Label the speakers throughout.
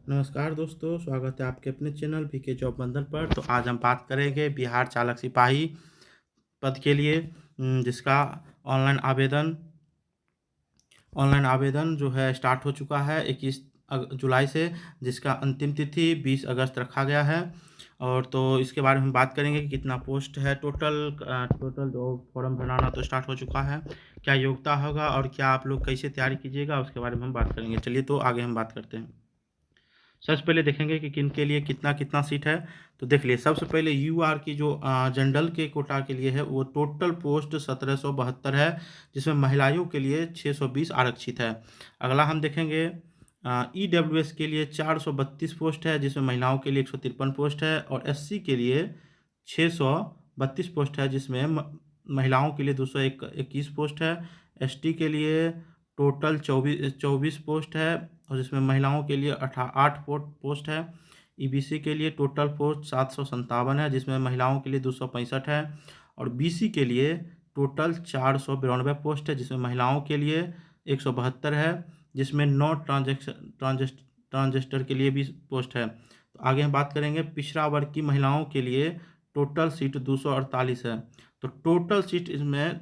Speaker 1: नमस्कार दोस्तों, स्वागत है आपके अपने चैनल वीके जॉब बंधन पर। तो आज हम बात करेंगे बिहार चालक सिपाही पद के लिए जिसका ऑनलाइन आवेदन जो है स्टार्ट हो चुका है 21 जुलाई से, जिसका अंतिम तिथि 20 अगस्त रखा गया है। और तो इसके बारे में हम बात करेंगे कि कितना पोस्ट है टोटल जो फॉर्म भराना तो स्टार्ट हो चुका है, क्या योग्यता होगा और क्या आप लोग कैसे तैयारी कीजिएगा, उसके बारे में हम बात करेंगे। चलिए तो आगे हम बात करते हैं। सबसे पहले देखेंगे कि किन के लिए कितना कितना सीट है। तो देख लिए, सबसे पहले यूआर की जो जनरल के कोटा के लिए है वो टोटल पोस्ट 1772 है, जिसमें महिलाओं के लिए 620 आरक्षित है। अगला हम देखेंगे ईडब्ल्यूएस के लिए 432 पोस्ट है, जिसमें महिलाओं के लिए 153 पोस्ट है, और एससी के लिए 632 पोस्ट है, जिसमें महिलाओं के लिए 221 पोस्ट है। एसटी के लिए टोटल 24 पोस्ट है, और जिसमें महिलाओं के लिए 8 पोस्ट है। ईबीसी के लिए टोटल पोस्ट 757 है, जिसमें महिलाओं के लिए 265 है, और बीसी के लिए टोटल 492 पोस्ट है, जिसमें महिलाओं के लिए 172 है, जिसमें 9 ट्रांजेस्टर के लिए भी पोस्ट है। तो आगे हम बात करेंगे पिछड़ा वर्ग की महिलाओं के लिए टोटल सीट 248 है। तो टोटल सीट इसमें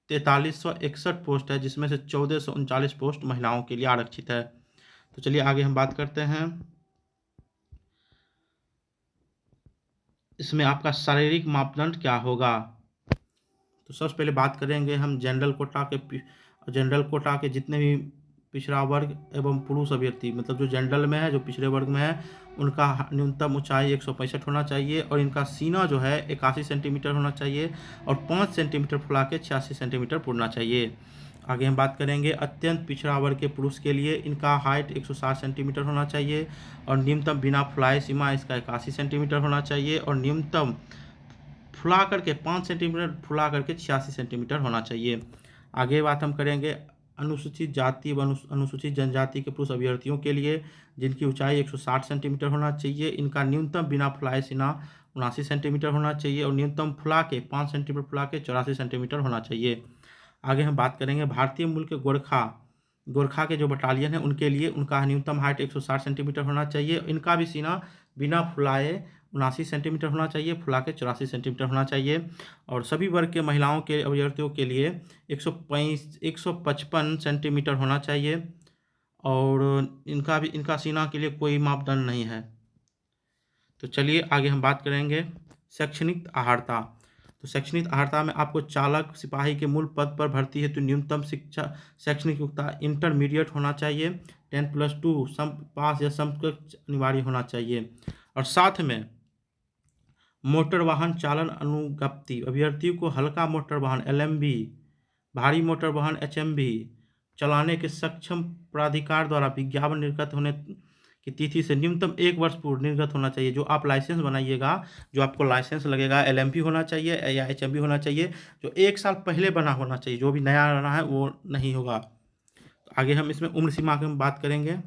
Speaker 1: 4361 पोस्ट है, जिसमें से 1439 पोस्ट महिलाओं के लिए आरक्षित है। तो चलिए आगे हम बात करते हैं। इसमें आपका शारीरिक मापदंड क्या होगा। तो सबसे पहले बात करेंगे हम जनरल कोटा के जितने भी पिछड़ा वर्ग एवं पुरुष अभ्यर्थी, मतलब जो जनरल में है, जो पिछड़े वर्ग में है, उनका न्यूनतम ऊंचाई 165 होना चाहिए, और इनका सीना जो है 81 सेंटीमीटर होना चाहिए, और 5 सेंटीमीटर फुला के 86 सेंटीमीटर पुरना चाहिए। आगे हम बात करेंगे अत्यंत पिछड़ा वर्ग के पुरुष के लिए, इनका हाइट 160 सेंटीमीटर होना चाहिए, और न्यूनतम बिना फुलाए सीमा इसका 81 सेंटीमीटर होना चाहिए, और न्यूनतम फुला करके 5 सेंटीमीटर फुला करके 86 सेंटीमीटर होना चाहिए। आगे बात हम करेंगे अनुसूचित जाति व अनुसूचित जनजाति के पुरुष अभ्यर्थियों के लिए, जिनकी ऊंचाई 160 सेंटीमीटर होना चाहिए, इनका न्यूनतम बिना फुलाए सीना 79 सेंटीमीटर होना चाहिए, और न्यूनतम फुला के 5 सेंटीमीटर फुला के 84 सेंटीमीटर होना चाहिए। आगे हम बात करेंगे भारतीय मूल के गोरखा के जो बटालियन है उनके लिए, उनका न्यूनतम हाइट 160 सेंटीमीटर होना चाहिए, इनका भी सीना बिना फुलाए 79 सेंटीमीटर होना चाहिए, फुला के 84 सेंटीमीटर होना चाहिए। और सभी वर्ग के महिलाओं के अभ्यर्थियों के लिए 155 सेंटीमीटर होना चाहिए, और इनका सीना के लिए कोई मापदंड नहीं है। तो चलिए आगे हम बात करेंगे शैक्षणिक अर्हता। तो शैक्षणिक अर्हता में आपको चालक सिपाही के मूल पद पर भर्ती हेतु न्यूनतम शिक्षा शैक्षणिक योग्यता इंटरमीडिएट होना चाहिए, 10+2 पास या समकक्ष अनिवार्य होना चाहिए। और साथ में मोटर वाहन चालन अनुज्ञप्ति अभ्यर्थियों को हल्का मोटर वाहन एलएमवी, भारी मोटर वाहन एचएमवी चलाने के सक्षम प्राधिकार द्वारा विज्ञापन निर्गत होने की तिथि से न्यूनतम 1 वर्ष पूर्व निर्गत होना चाहिए। जो आप लाइसेंस बनाइएगा, जो आपको लाइसेंस लगेगा, एलएमवी होना चाहिए या एचएमवी होना चाहिए, जो 1 साल पहले बना होना चाहिए। जो भी नया बना है वो नहीं होगा। तो आगे हम इसमें उम्र सीमा की हम बात करेंगे।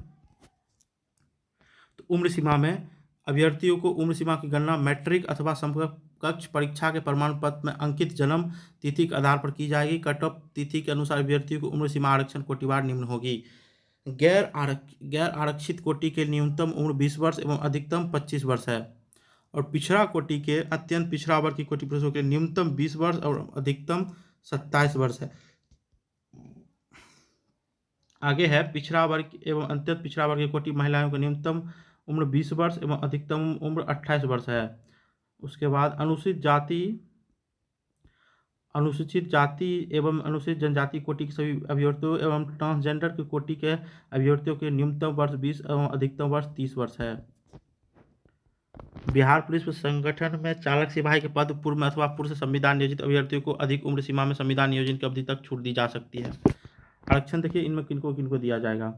Speaker 1: तो उम्र सीमा में अभ्यर्थियों को उम्र सीमा की गणना मैट्रिक अथवा समकक्ष परीक्षा के प्रमाण पत्र में अंकित जन्म तिथि के आधार पर की जाएगी। कट ऑफ तिथि के अनुसार अभ्यर्थियों को उम्र सीमा आरक्षण कोटिवार निम्न होगी। गैर आरक्षित कोटि के न्यूनतम उम्र 20 वर्ष एवं अधिकतम 25 वर्ष है, और पिछड़ा कोटि के अत्यंत पिछड़ा वर्ग की कोटि पुरुषों के न्यूनतम 20 वर्ष और अधिकतम 27 वर्ष है। आगे है पिछड़ा वर्ग एवं अत्यंत पिछड़ा वर्ग की कोटि महिलाओं की न्यूनतम उम्र 20 वर्ष एवं अधिकतम उम्र 28 वर्ष है। उसके बाद अनुसूचित जाति एवं अनुसूचित जनजाति कोटि के सभी अभ्यर्थियों एवं ट्रांसजेंडर की कोटि के अभ्यर्थियों के न्यूनतम वर्ष 20 एवं अधिकतम वर्ष 30 वर्ष है। बिहार पुलिस संगठन में चालक सिपाही के पद पूर्व में अथवा पूर्व से संविधान नियोजित अभ्यर्थियों को अधिक उम्र सीमा में संविधान नियोजन की अवधि तक छूट दी जा सकती है। आरक्षण देखिए इनमें किनको किनको दिया जाएगा।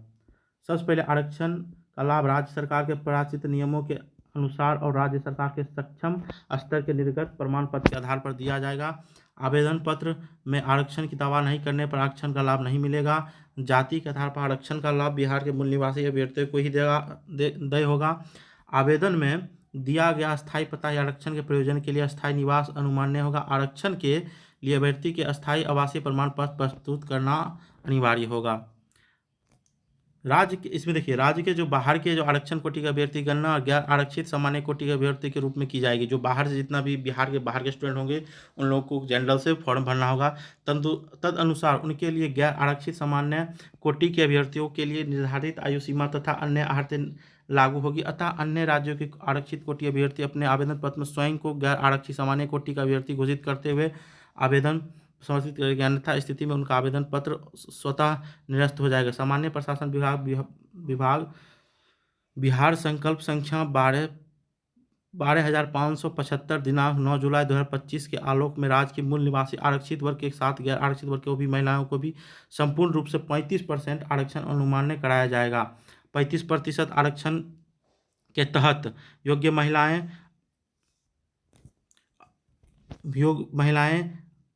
Speaker 1: सबसे पहले आरक्षण का लाभ राज्य सरकार के प्रकाशित नियमों के अनुसार और राज्य सरकार के सक्षम स्तर के निर्गत प्रमाण पत्र के आधार पर दिया जाएगा। आवेदन पत्र में आरक्षण की दावा नहीं करने पर आरक्षण का लाभ नहीं मिलेगा। जाति के आधार पर आरक्षण का लाभ बिहार के मूल निवासी अभ्यर्थियों को ही दे होगा। आवेदन में दिया गया स्थायी पता या आरक्षण के प्रयोजन के लिए अस्थायी निवास अनुमान्य होगा। आरक्षण के लिए अभ्यर्थी के अस्थायी आवासीय प्रमाण पत्र प्रस्तुत करना अनिवार्य होगा। राज्य के इसमें देखिए, राज्य के जो बाहर के जो आरक्षण कोटि के अभ्यर्थी गणना और गैर आरक्षित सामान्य कोटि के अभ्यर्थी के रूप में की जाएगी। जो बाहर से जितना भी बिहार के बाहर के स्टूडेंट होंगे उन लोगों को जनरल से फॉर्म भरना होगा। तद अनुसार उनके लिए गैर आरक्षित सामान्य कोटि के अभ्यर्थियों के लिए निर्धारित आयु सीमा तथा अन्य आहर्तें लागू होगी। अतः अन्य राज्यों के आरक्षित कोटि अभ्यर्थी अपने आवेदन पत्र में स्वयं को गैर आरक्षित सामान्य कोटि का अभ्यर्थी घोषित करते हुए आवेदन समर्पित करेंगे, अन्यथा स्थिति में उनका आवेदन पत्र स्वतः निरस्त हो जाएगा। सामान्य प्रशासन विभाग बिहार संकल्प संख्या 12,575 दिनांक 9 जुलाई 2025 के आलोक में राज्य के मूल निवासी आरक्षित वर्ग के साथ गैर आरक्षित वर्ग को भी महिलाओं को भी संपूर्ण रूप से 35% आरक्षण अनुमान्य कराया जाएगा। 35% आरक्षण के तहत योग्य महिलाएं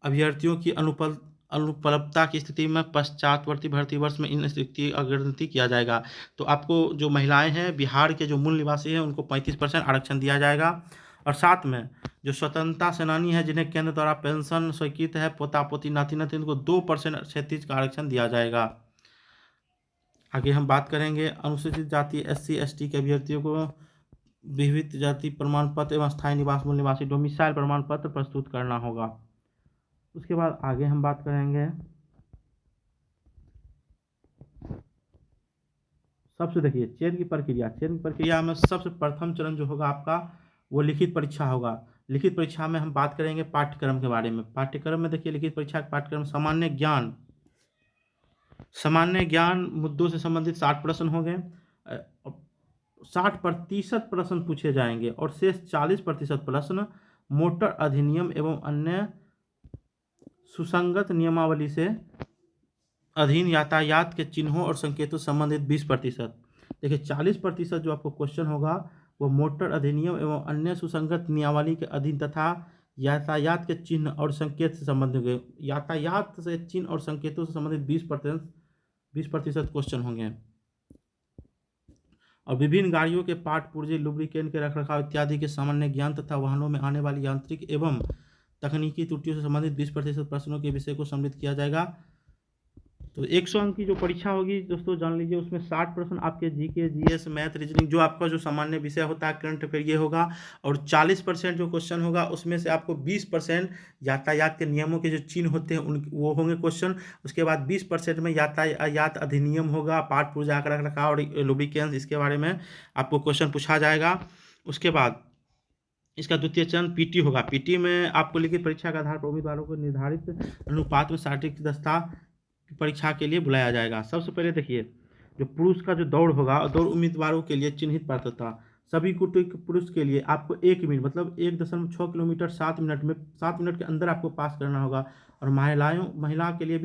Speaker 1: अभ्यर्थियों की अनुपलब्धता की स्थिति में पश्चातवर्ती भर्ती वर्ष में इन स्थिति की अग्रगति किया जाएगा। तो आपको जो महिलाएं हैं बिहार के जो मूल निवासी हैं उनको 35% आरक्षण दिया जाएगा। और साथ में जो स्वतंत्रता सेनानी है जिन्हें केंद्र द्वारा पेंशन स्वीकृत है, पोता पोती नाती नाती, उनको 2% क्षैतिज का आरक्षण दिया जाएगा। आगे हम बात करेंगे अनुसूचित जाति SC ST के अभ्यर्थियों को विविध जाति प्रमाण पत्र एवं स्थायी निवास मूल निवासी डोमिसाइल प्रमाण पत्र प्रस्तुत करना होगा। उसके बाद आगे हम बात करेंगे सबसे देखिए चयन की प्रक्रिया में सबसे प्रथम चरण जो होगा आपका वो लिखित परीक्षा होगा। लिखित परीक्षा में हम बात करेंगे पाठ्यक्रम के बारे में। पाठ्यक्रम में देखिए लिखित परीक्षा का पाठ्यक्रम सामान्य ज्ञान मुद्दों से संबंधित 60 प्रश्न होंगे। 60% प्रश्न पूछे जाएंगे और शेष 40% प्रश्न मोटर अधिनियम एवं अन्य सुसंगत नियमावली से अधीन यातायात के चिन्हों और संकेतों संबंधित 20%। देखिए 40% जो आपको क्वेश्चन होगा वो मोटर अधिनियम एवं अन्य सुसंगत नियमावली के अधीन तथा यातायात के चिन्ह और संकेत से संबंधित होंगे। यातायात से चिन्ह और संकेतों से संबंधित 20% क्वेश्चन होंगे। और विभिन्न गाड़ियों के पार्ट पुर्जे लुब्रिकेंट के रखरखाव इत्यादि के सामान्य ज्ञान तथा वाहनों में आने वाली यांत्रिक एवं तकनीकी त्रुटियों से संबंधित 20% प्रश्नों के विषय को सम्मिलित किया जाएगा। तो 100 अंक की जो परीक्षा होगी दोस्तों जान लीजिए, उसमें 60 प्रश्न आपके जीके जीएस मैथ रीजनिंग जो आपका जो सामान्य विषय होता है करंट अफेयर ये होगा। और 40% जो क्वेश्चन होगा उसमें से आपको 20% यातायात के नियमों के जो चिन्ह होते हैं उन वो होंगे क्वेश्चन। उसके बाद 20% में यातायात अधिनियम होगा, पार्ट पुर्जा का रखरखाव और लुब्रिकेंट्स, इसके बारे में आपको क्वेश्चन पूछा जाएगा। उसके बाद इसका द्वितीय चरण पीटी होगा। पीटी में आपको लिखित परीक्षा के आधार पर उम्मीदवारों को निर्धारित अनुपात में शारीरिक दक्षता परीक्षा के लिए बुलाया जाएगा। सबसे पहले देखिए जो पुरुष का जो दौड़ होगा, दौड़ उम्मीदवारों के लिए चिन्हित पात्रता सभी पुरुष के लिए आपको 1 मिनट मतलब 1.6 किलोमीटर 7 मिनट के अंदर आपको पास करना होगा। और महिलाओं के लिए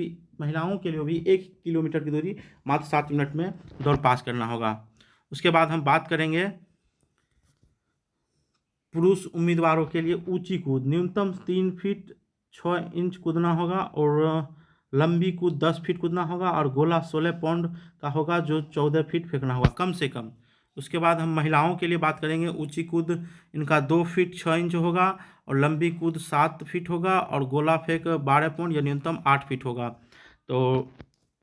Speaker 1: भी 1 किलोमीटर की दूरी मात्र 7 मिनट में दौड़ पास करना होगा। उसके बाद हम बात करेंगे पुरुष उम्मीदवारों के लिए ऊंची कूद न्यूनतम 3 फीट 6 इंच कूदना होगा और लंबी कूद 10 फीट कूदना होगा और गोला 16 पाउंड का होगा जो 14 फीट फेंकना होगा कम से कम। उसके बाद हम महिलाओं के लिए बात करेंगे। ऊंची कूद इनका 2 फीट 6 इंच होगा और लंबी कूद 7 फीट होगा और गोला फेंक 12 पाउंड या न्यूनतम 8 फीट होगा। तो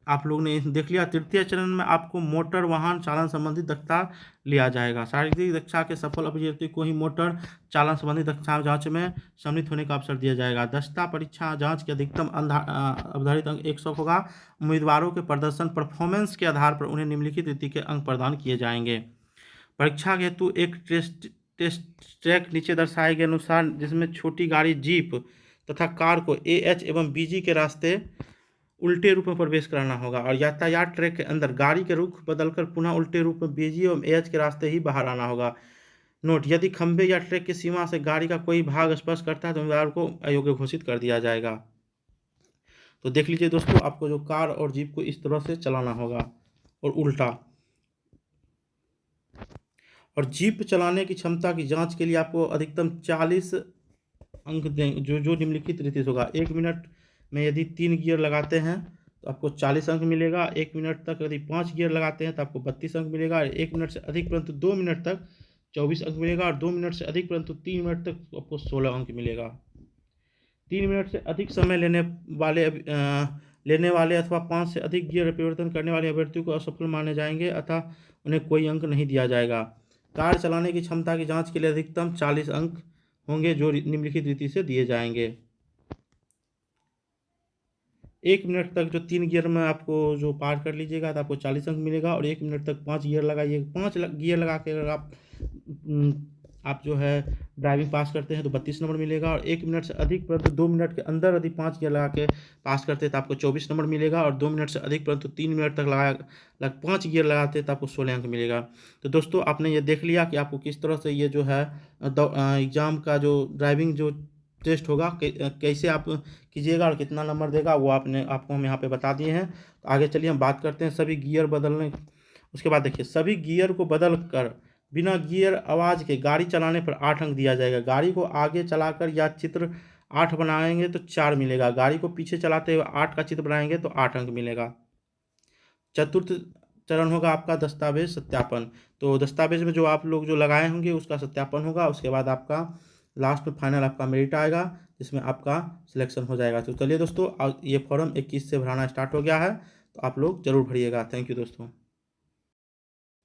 Speaker 1: आप लोग ने देख लिया। तृतीय चरण में आपको मोटर वाहन चालन संबंधी दक्षता लिया जाएगा। शारीरिक दक्षता के सफल अभ्यर्थी को ही मोटर चालन संबंधी दक्षता जांच में सम्मिलित होने का अवसर दिया जाएगा। दक्षता परीक्षा जांच के अधिकतम अवधारित अंक 100 होगा। उम्मीदवारों के प्रदर्शन परफॉर्मेंस के आधार पर उन्हें निम्नलिखित रीति के अंक प्रदान किए जाएंगे। परीक्षा हेतु एक टेस्ट ट्रैक नीचे दर्शाए गए अनुसार जिसमें छोटी गाड़ी जीप तथा कार को AH एवं BG के रास्ते उल्टे रूप में प्रवेश कराना होगा और यातायात ट्रैक के अंदर गाड़ी के रुख बदलकर पुनः उल्टे रूप में BG एवं AH के रास्ते ही बाहर आना होगा। नोट, यदि खंभे या ट्रैक की सीमा से गाड़ी का कोई भाग स्पर्श करता है तो उम्मीदवार को अयोग्य घोषित कर दिया जाएगा। तो देख लीजिए दोस्तों, आपको जो कार और जीप को इस तरह से चलाना होगा और उल्टा। और जीप चलाने की क्षमता की जांच के लिए आपको अधिकतम 40 अंक दें जो निम्नलिखित रीति से होगा। 1 मिनट में यदि 3 गियर लगाते हैं तो आपको 40 अंक मिलेगा। 1 मिनट तक यदि 5 गियर लगाते हैं तो आपको 32 अंक मिलेगा। 1 मिनट से अधिक परंतु 2 मिनट तक 24 अंक मिलेगा और 2 मिनट से अधिक परंतु 3 मिनट तक आपको 16 अंक मिलेगा। 3 मिनट से अधिक समय लेने वाले लेने वाले अथवा 5 से अधिक गियर परिवर्तन करने वाले अभ्यर्थियों को असफल माने जाएंगे अतः उन्हें कोई अंक नहीं दिया जाएगा। कार चलाने की क्षमता की जांच के लिए अधिकतम 40 अंक होंगे जो निम्नलिखित रीति से दिए जाएंगे। 1 मिनट तक जो 3 गियर में आपको जो पार कर लीजिएगा तो आपको 40 अंक मिलेगा, और 1 मिनट तक 5 गियर लगाइए। 5 गियर लगा के अगर आप जो है ड्राइविंग पास करते हैं तो 32 नंबर मिलेगा, और 1 मिनट से अधिक परंतु 2 मिनट के अंदर यदि 5 गियर लगा के पास करते हैं तो आपको 24 नंबर मिलेगा, और 2 मिनट से अधिक परंतु 3 मिनट तक 5 गियर लगाते हैं तो आपको 16 अंक मिलेगा। तो दोस्तों आपने ये देख लिया कि आपको किस तरह से ये जो है एग्ज़ाम का जो ड्राइविंग जो टेस्ट होगा कैसे आप कीजिएगा और कितना नंबर देगा वो आपको हम यहाँ पे बता दिए हैं। तो आगे चलिए हम बात करते हैं सभी गियर बदलने। उसके बाद देखिए, सभी गियर को बदल कर बिना गियर आवाज़ के गाड़ी चलाने पर 8 अंक दिया जाएगा। गाड़ी को आगे चलाकर या चित्र 8 बनाएंगे तो 4 मिलेगा। गाड़ी को पीछे चलाते हुए 8 का चित्र बनाएंगे तो 8 अंक मिलेगा। चतुर्थ चरण होगा आपका दस्तावेज सत्यापन। तो दस्तावेज में जो आप लोग जो लगाए होंगे उसका सत्यापन होगा। उसके बाद आपका लास्ट में फाइनल आपका मेरिट आएगा जिसमें आपका सिलेक्शन हो जाएगा। तो चलिए दोस्तों, ये फॉर्म 21 से भराना स्टार्ट हो गया है, तो आप लोग जरूर भरिएगा। थैंक यू दोस्तों।